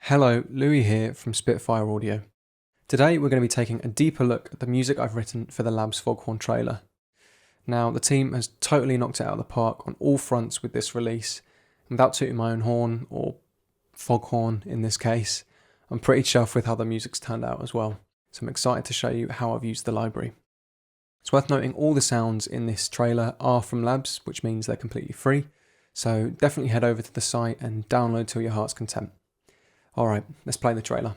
Hello, Louis here from Spitfire Audio. Today we're going to be taking a deeper look at the music I've written for the LABS Foghorn trailer. Now, the team has totally knocked it out of the park on all fronts with this release. Without tooting my own horn, or foghorn in this case, I'm pretty chuffed with how the music's turned out as well. So I'm excited to show you how I've used the library. It's worth noting all the sounds in this trailer are from LABS, which means they're completely free. So definitely head over to the site and download to your heart's content. Alright, let's play the trailer.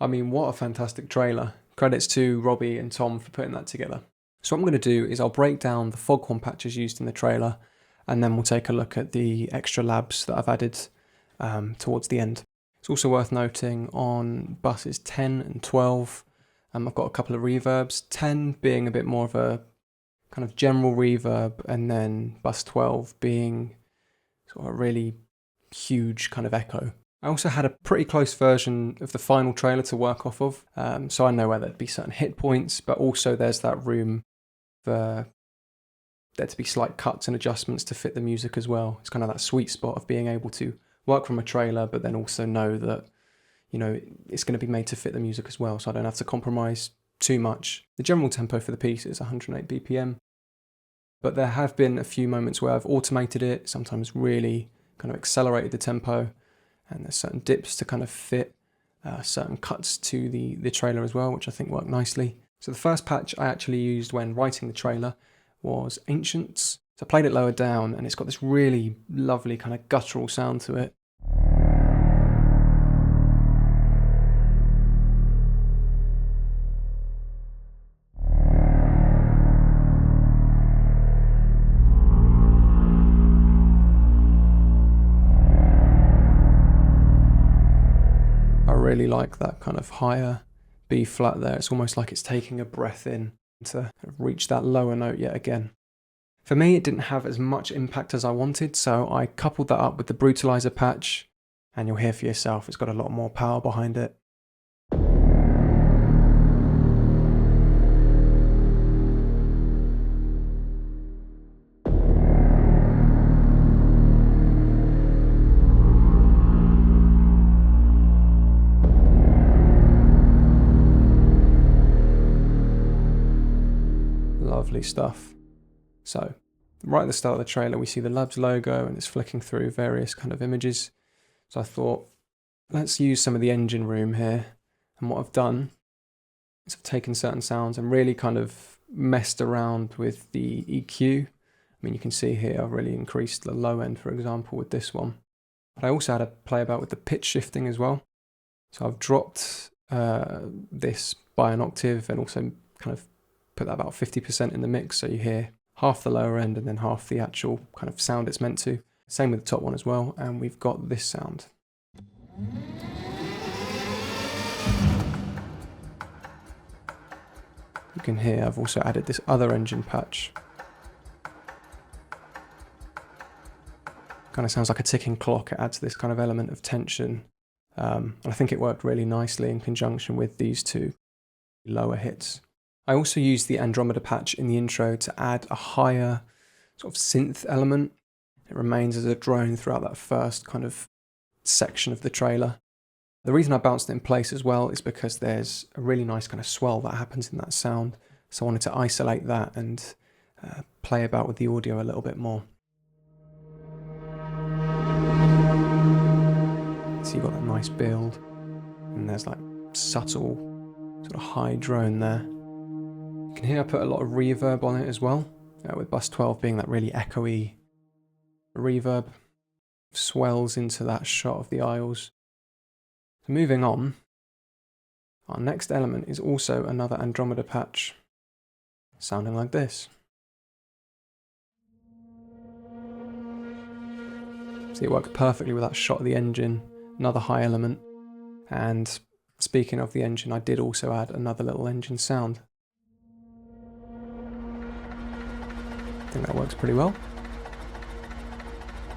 I mean, what a fantastic trailer. Credits to Robbie and Tom for putting that together. So what I'm going to do is I'll break down the foghorn patches used in the trailer, and then we'll take a look at the extra labs that I've added towards the end. It's also worth noting on buses 10 and 12, I've got a couple of reverbs, 10 being a bit more of a kind of general reverb, and then bus 12 being sort of a really huge kind of echo. I also had a pretty close version of the final trailer to work off of, so I know where there'd be certain hit points, but also there's that room for there to be slight cuts and adjustments to fit the music as well. It's kind of that sweet spot of being able to work from a trailer, but then also know that, you know, it's going to be made to fit the music as well, so I don't have to compromise too much. The general tempo for the piece is 108 BPM, but there have been a few moments where I've automated it, sometimes really kind of accelerated the tempo, and there's certain dips to kind of fit certain cuts to the trailer as well, which I think work nicely. So the first patch I actually used when writing the trailer was Ancients. So I played it lower down, and it's got this really lovely kind of guttural sound to it. I really like that kind of higher B flat there. It's almost like it's taking a breath in to reach that lower note yet again. For me, it didn't have as much impact as I wanted, so I coupled that up with the brutalizer patch, and you'll hear for yourself, it's got a lot more power behind it. Lovely stuff. So, right at the start of the trailer, we see the LABS logo, and it's flicking through various kind of images. So I thought, let's use some of the engine room here. And what I've done is I've taken certain sounds and really kind of messed around with the EQ. I mean, you can see here I've really increased the low end, for example, with this one. But I also had to play about with the pitch shifting as well. So I've dropped this by an octave, and also kind of put that about 50% in the mix, so you hear half the lower end and then half the actual kind of sound it's meant to. Same with the top one as well, and we've got this sound. You can hear I've also added this other engine patch. Kind of sounds like a ticking clock. It adds this kind of element of tension, and I think it worked really nicely in conjunction with these two lower hits. I also used the Andromeda patch in the intro to add a higher sort of synth element. It remains as a drone throughout that first kind of section of the trailer. The reason I bounced it in place as well is because there's a really nice kind of swell that happens in that sound. So I wanted to isolate that and play about with the audio a little bit more. So you've got that nice build, and there's like subtle sort of high drone there. You can hear I put a lot of reverb on it as well, with bus 12 being that really echoey reverb. Swells into that shot of the aisles. So moving on, our next element is also another Andromeda patch, sounding like this. See, it works perfectly with that shot of the engine, another high element, and speaking of the engine, I did also add another little engine sound. I think that works pretty well.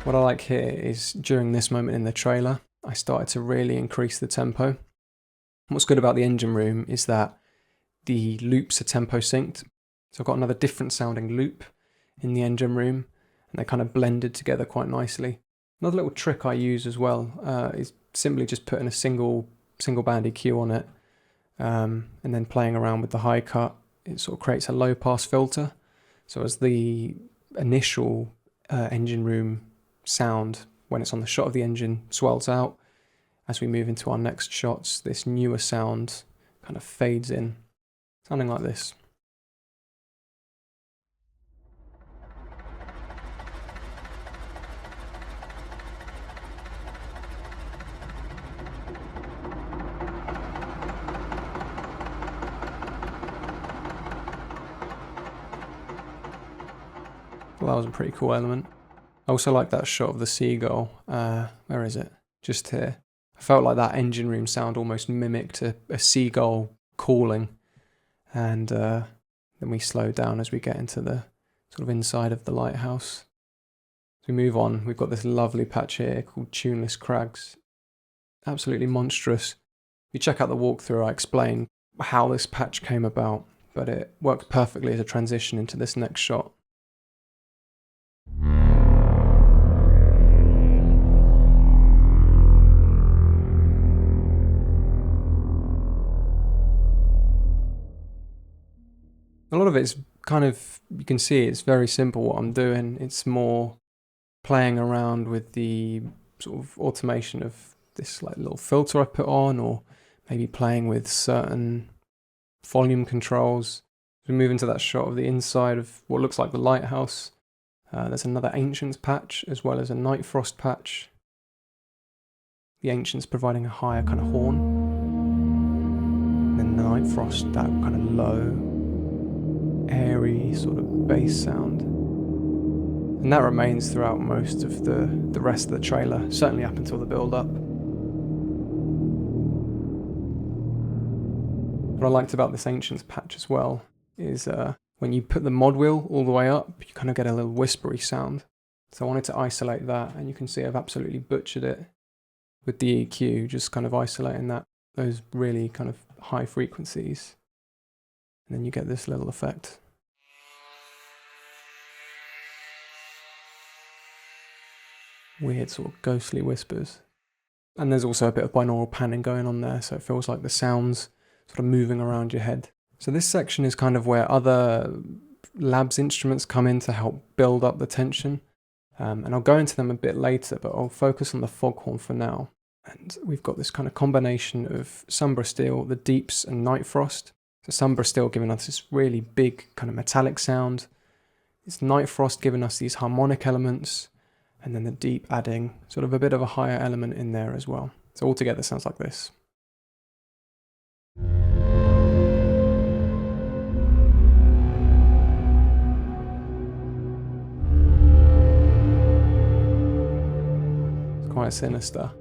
What I like here is during this moment in the trailer, I started to really increase the tempo. What's good about the engine room is that the loops are tempo synced. So I've got another different sounding loop in the engine room, and they kind of blended together quite nicely. Another little trick I use as well is simply just putting a single band EQ on it, and then playing around with the high cut. It sort of creates a low pass filter. So as the initial engine room sound, when it's on the shot of the engine, swells out, as we move into our next shots, this newer sound kind of fades in, sounding like this. Well, that was a pretty cool element. I also like that shot of the seagull. Where is it? Just here. I felt like that engine room sound almost mimicked a seagull calling, and then we slow down as we get into the sort of inside of the lighthouse. As we move on, we've got this lovely patch here called Tuneless Crags. Absolutely monstrous. If you check out the walkthrough, I explain how this patch came about, but it works perfectly as a transition into this next shot. A lot of it's kind of, you can see it's very simple what I'm doing. It's more playing around with the sort of automation of this like little filter I put on, or maybe playing with certain volume controls. We move into that shot of the inside of what looks like the lighthouse. There's another Ancients patch as well as a Night Frost patch. The Ancients providing a higher kind of horn, and then the Night Frost, that kind of low, airy sort of bass sound. And that remains throughout most of the rest of the trailer, certainly up until the build-up. What I liked about this Ancients patch as well is when you put the mod wheel all the way up, you kind of get a little whispery sound. So I wanted to isolate that, and you can see I've absolutely butchered it with the EQ, just kind of isolating those really kind of high frequencies. And then you get this little effect. Weird sort of ghostly whispers. And there's also a bit of binaural panning going on there, so it feels like the sound's sort of moving around your head. So this section is kind of where other LABS instruments come in to help build up the tension. And I'll go into them a bit later, but I'll focus on the Foghorn for now. And we've got this kind of combination of Sombra Steel, the Deeps, and Night Frost. So Sombra Steel giving us this really big kind of metallic sound. It's Night Frost giving us these harmonic elements, and then the Deep adding sort of a bit of a higher element in there as well. So altogether it sounds like this. It's quite sinister.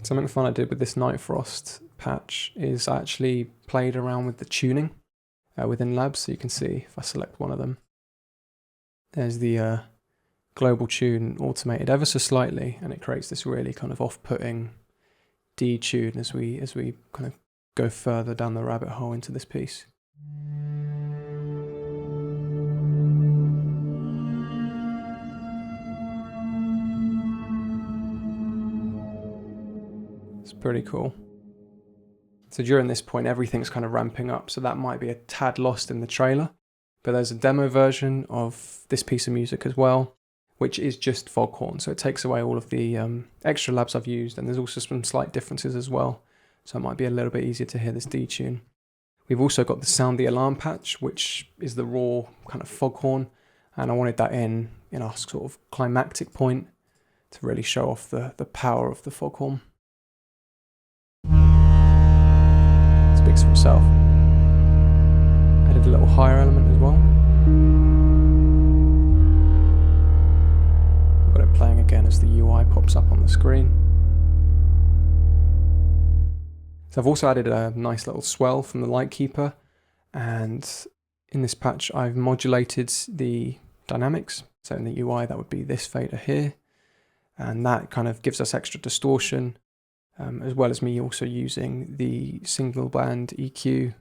Something fun I did with this Night Frost patch is I actually played around with the tuning within LABS, so you can see if I select one of them. There's the global tune automated ever so slightly, and it creates this really kind of off-putting D tune as we kind of go further down the rabbit hole into this piece. It's pretty cool. So during this point, everything's kind of ramping up, so that might be a tad lost in the trailer. But there's a demo version of this piece of music as well, which is just Foghorn. So it takes away all of the extra labs I've used, and there's also some slight differences as well. So it might be a little bit easier to hear this detune. We've also got the Sound the Alarm patch, which is the raw kind of Foghorn, and I wanted that in our sort of climactic point to really show off the power of the Foghorn. Speaks for itself. Added a little higher element as well. Got it playing again as the UI pops up on the screen. So I've also added a nice little swell from the Lightkeeper, and in this patch I've modulated the dynamics. So in the UI that would be this fader here, and that kind of gives us extra distortion, as well as me also using the single band EQ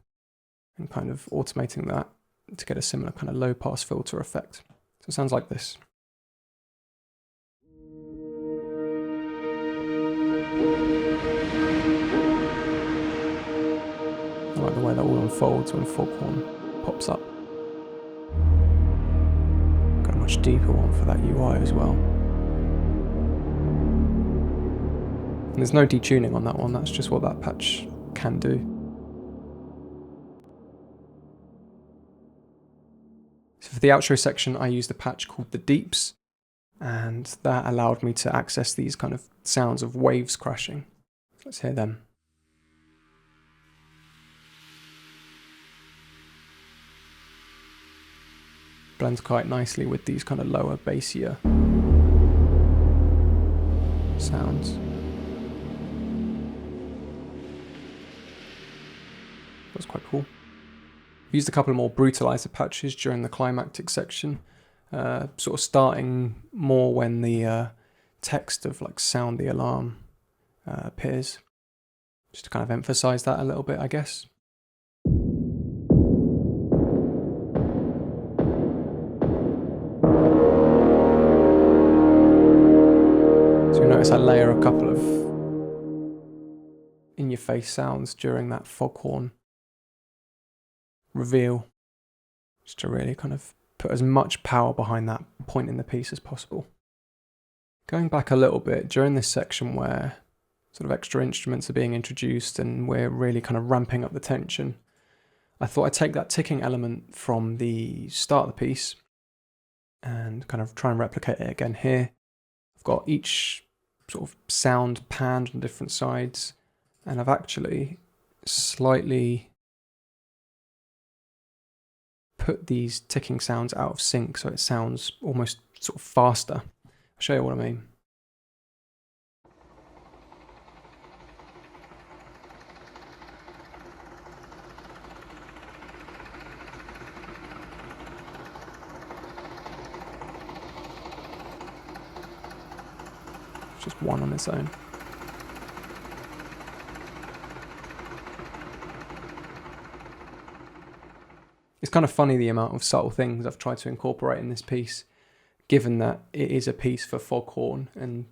and kind of automating that to get a similar kind of low pass filter effect. So it sounds like this. I like the way that all unfolds when Foghorn pops up. Got a much deeper one for that UI as well. And there's no detuning on that one, that's just what that patch can do. So for the outro section I used a patch called the Deeps, and that allowed me to access these kind of sounds of waves crashing. Let's hear them. Blends quite nicely with these kind of lower, bassier sounds. That's quite cool. I've used a couple more brutalizer patches during the climactic section, sort of starting more when the text of like Sound the Alarm appears, just to kind of emphasize that a little bit, I guess. So you notice I layer a couple of in-your-face sounds during that Foghorn reveal, just to really kind of put as much power behind that point in the piece as possible. Going back a little bit, during this section where sort of extra instruments are being introduced and we're really kind of ramping up the tension, I thought I'd take that ticking element from the start of the piece and kind of try and replicate it again here. I've got each sort of sound panned on different sides, and I've actually slightly put these ticking sounds out of sync so it sounds almost sort of faster. I'll show you what I mean. It's just one on its own. It's kind of funny the amount of subtle things I've tried to incorporate in this piece, given that it is a piece for Foghorn, and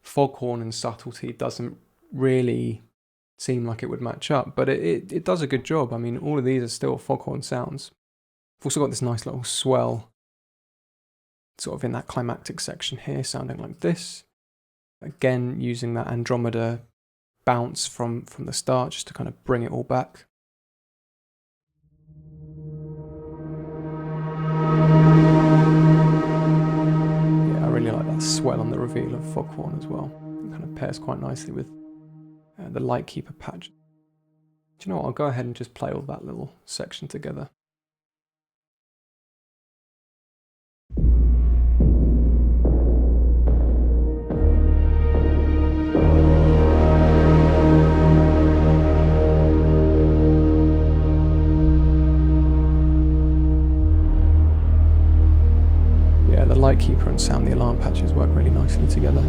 Foghorn and subtlety doesn't really seem like it would match up, but it does a good job. I mean, all of these are still Foghorn sounds. I've also got this nice little swell sort of in that climactic section here, sounding like this. Again, using that Andromeda bounce from the start just to kind of bring it all back. Swell on the reveal of Foghorn as well. It kind of pairs quite nicely with the Lightkeeper patch. Do you know what? I'll go ahead and just play all that little section together. Lightkeeper and Sound the Alarm patches work really nicely together.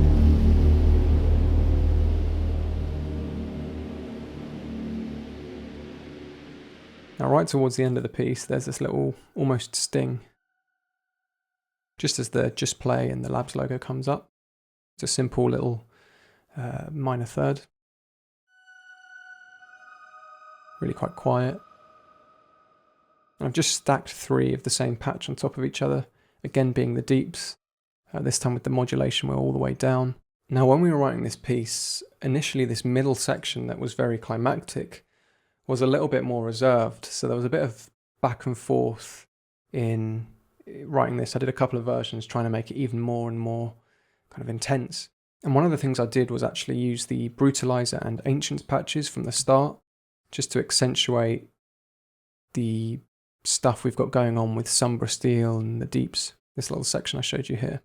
Now right towards the end of the piece there's this little almost sting. Just as the Just Play and the Labs logo comes up. It's a simple little minor third. really quite quiet. And I've just stacked 3 of the same patch on top of each other, again being the deeps, this time with the modulation wheel all the way down. Now when we were writing this piece, initially this middle section that was very climactic was a little bit more reserved, so there was a bit of back and forth in writing this. I did a couple of versions trying to make it even more and more kind of intense. And one of the things I did was actually use the Brutalizer and Ancients patches from the start, just to accentuate the stuff we've got going on with Sombra Steel and the deeps, this little section I showed you here.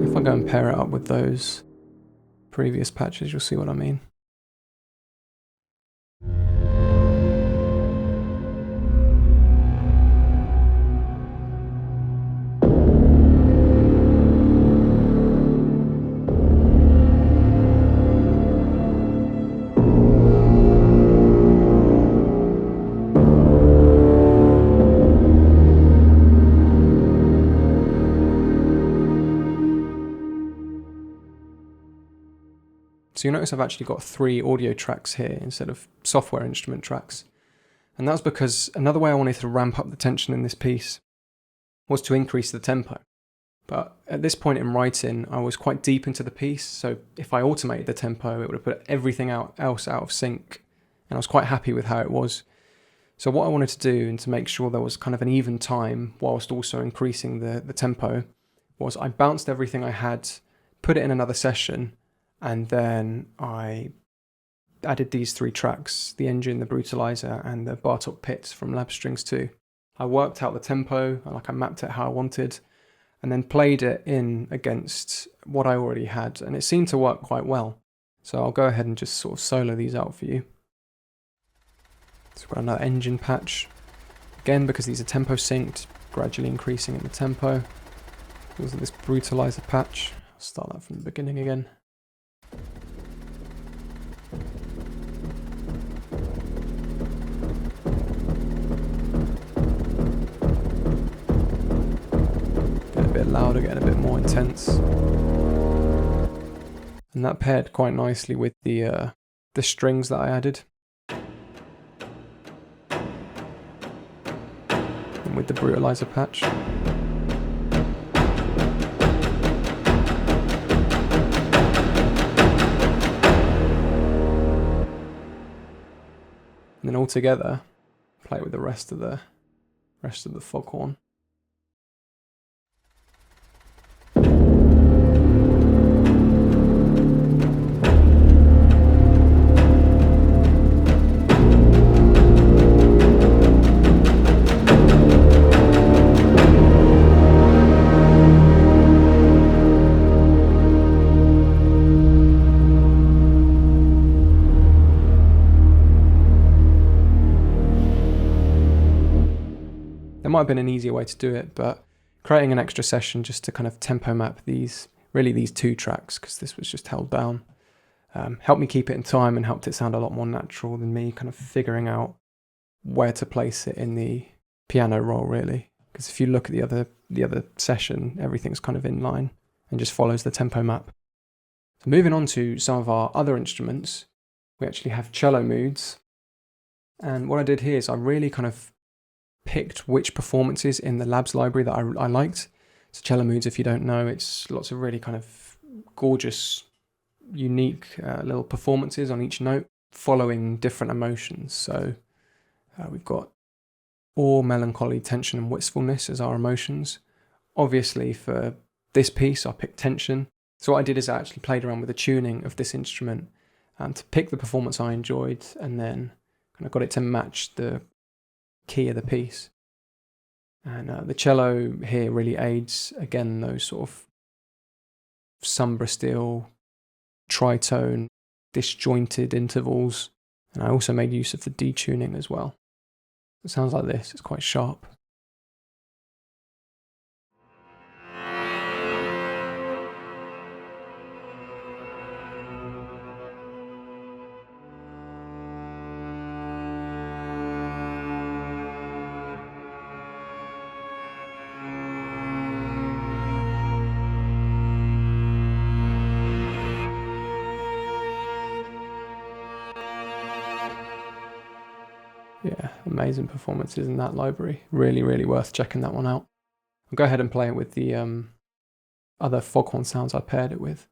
If I go and pair it up with those previous patches, you'll see what I mean. So you notice I've actually got 3 audio tracks here instead of software instrument tracks. And that was because another way I wanted to ramp up the tension in this piece was to increase the tempo. But at this point in writing, I was quite deep into the piece, so if I automated the tempo, it would have put everything else out of sync, and I was quite happy with how it was. So what I wanted to do, and to make sure there was kind of an even time whilst also increasing the tempo, was I bounced everything I had, put it in another session, and then I added these 3 tracks, the engine, the brutalizer, and the Bartok pits from LABS Strings 2. I worked out the tempo, I mapped it how I wanted, and then played it in against what I already had, and it seemed to work quite well. So I'll go ahead and just sort of solo these out for you. So we've got another engine patch. Again, because these are tempo synced, gradually increasing in the tempo. Also this brutalizer patch. I'll start that from the beginning again. Getting a bit louder, getting a bit more intense. And that paired quite nicely with the strings that I added. And with the brutalizer patch. And then all together, play with the rest of the foghorn. There might have been an easier way to do it, but creating an extra session just to kind of tempo map these 2 tracks, because this was just held down, helped me keep it in time and helped it sound a lot more natural than me kind of figuring out where to place it in the piano roll, really. Because if you look at the other session, everything's kind of in line and just follows the tempo map. So moving on to some of our other instruments, we actually have Cello Moods. And what I did here is I really kind of picked which performances in the LABS library that I liked. So Cello Moods, if you don't know, it's lots of really kind of gorgeous, unique little performances on each note, following different emotions. So we've got awe, melancholy, tension, and wistfulness as our emotions. Obviously, for this piece, I picked tension. So what I did is I actually played around with the tuning of this instrument to pick the performance I enjoyed, and then kind of got it to match the key of the piece. And the cello here really aids, again, those sort of Sombra Steel, tritone, disjointed intervals. And I also made use of the detuning as well. It sounds like this, it's quite sharp. Yeah, amazing performances in that library. Really, really worth checking that one out. I'll go ahead and play it with the other foghorn sounds I paired it with.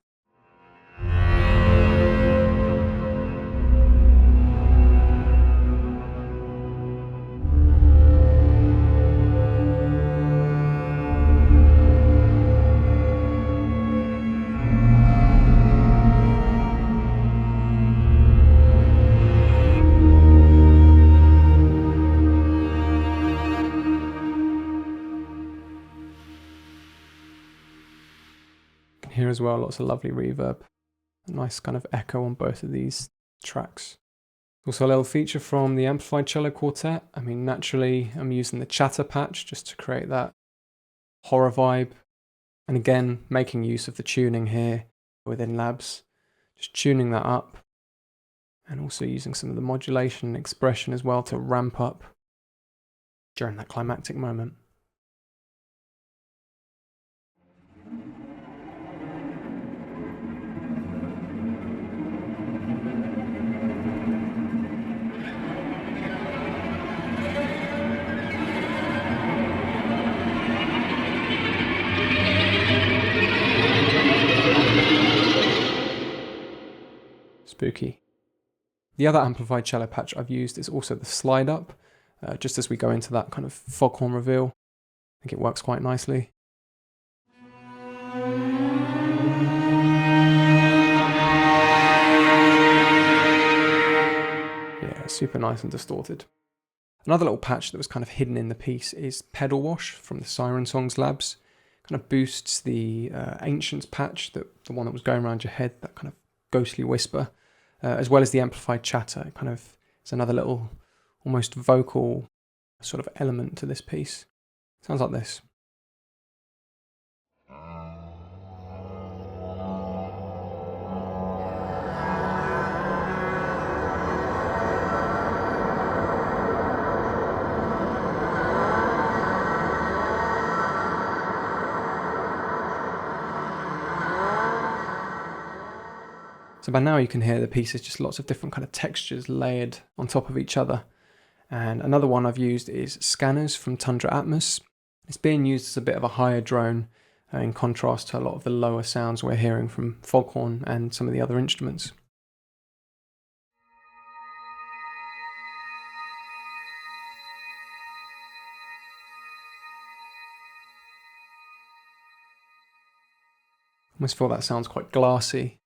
Here as well, lots of lovely reverb. A nice kind of echo on both of these tracks. Also a little feature from the amplified cello quartet. I mean, naturally I'm using the chatter patch just to create that horror vibe. And again, making use of the tuning here within LABS. Just tuning that up. And also using some of the modulation and expression as well to ramp up during that climactic moment. Spooky. The other amplified cello patch I've used is also the slide up, just as we go into that kind of foghorn reveal. I think it works quite nicely. Yeah, super nice and distorted. Another little patch that was kind of hidden in the piece is Pedal Wash from the Siren Songs Labs. Kind of boosts the Ancients patch, the one that was going around your head, that kind of ghostly whisper, as well as the amplified chatter. It kind of is another little almost vocal sort of element to this piece. Sounds like this. So by now you can hear the piece is just lots of different kind of textures layered on top of each other. And another one I've used is Scanners from Tundra Atmos. It's being used as a bit of a higher drone in contrast to a lot of the lower sounds we're hearing from foghorn and some of the other instruments. I almost feel that sounds quite glassy,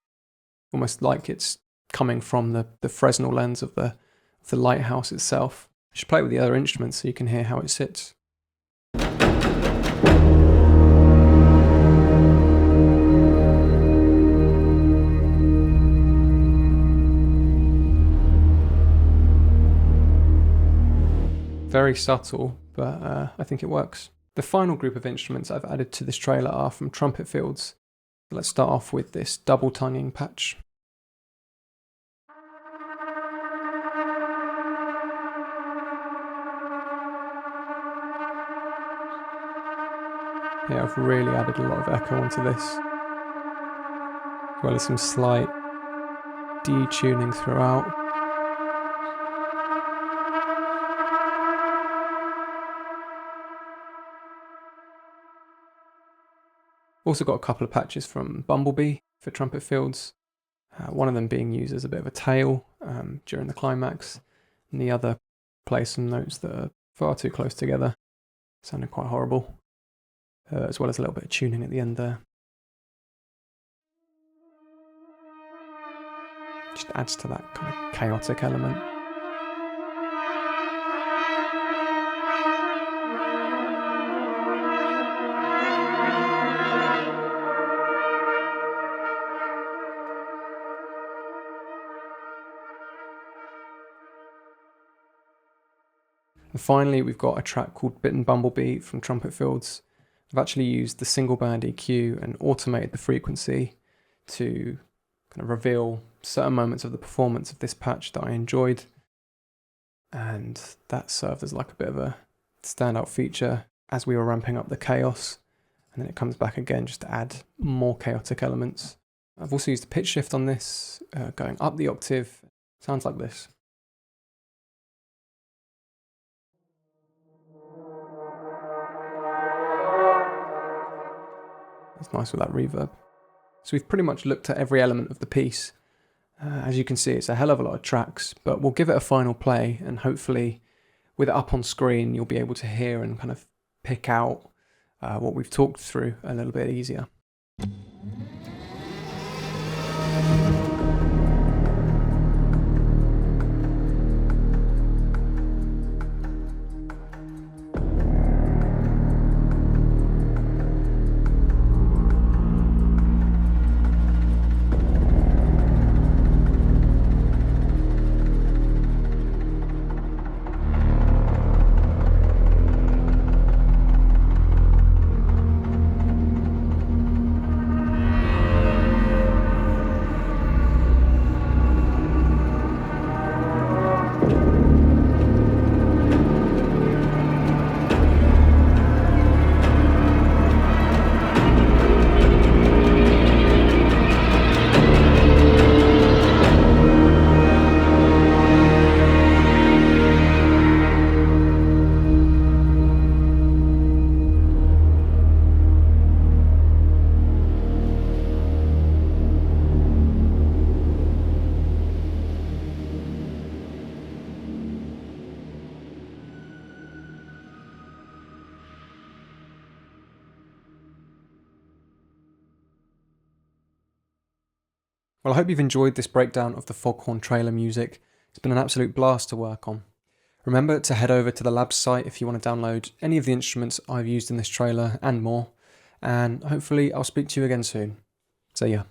almost like it's coming from the Fresnel lens of the lighthouse itself. I should play it with the other instruments so you can hear how it sits. Very subtle, but I think it works. The final group of instruments I've added to this trailer are from trumpet fields. Let's start off with this double tonguing patch. Yeah, I've really added a lot of echo onto this, as well as some slight detuning throughout. Also got a couple of patches from Bumblebee for trumpet fields, one of them being used as a bit of a tail during the climax, and the other plays some notes that are far too close together, sounding quite horrible, as well as a little bit of tuning at the end there. Just adds to that kind of chaotic element. And finally, we've got a track called Bitten Bumblebee from Trumpet Fields. I've actually used the single band EQ and automated the frequency to kind of reveal certain moments of the performance of this patch that I enjoyed. And that served as like a bit of a standout feature as we were ramping up the chaos. And then it comes back again just to add more chaotic elements. I've also used a pitch shift on this, going up the octave. Sounds like this. It's nice with that reverb. So we've pretty much looked at every element of the piece. As you can see, it's a hell of a lot of tracks, but we'll give it a final play, and hopefully with it up on screen, you'll be able to hear and kind of pick out what we've talked through a little bit easier. Well, I hope you've enjoyed this breakdown of the Foghorn trailer music. It's been an absolute blast to work on. Remember to head over to the LABS site if you want to download any of the instruments I've used in this trailer and more. And hopefully I'll speak to you again soon. See ya.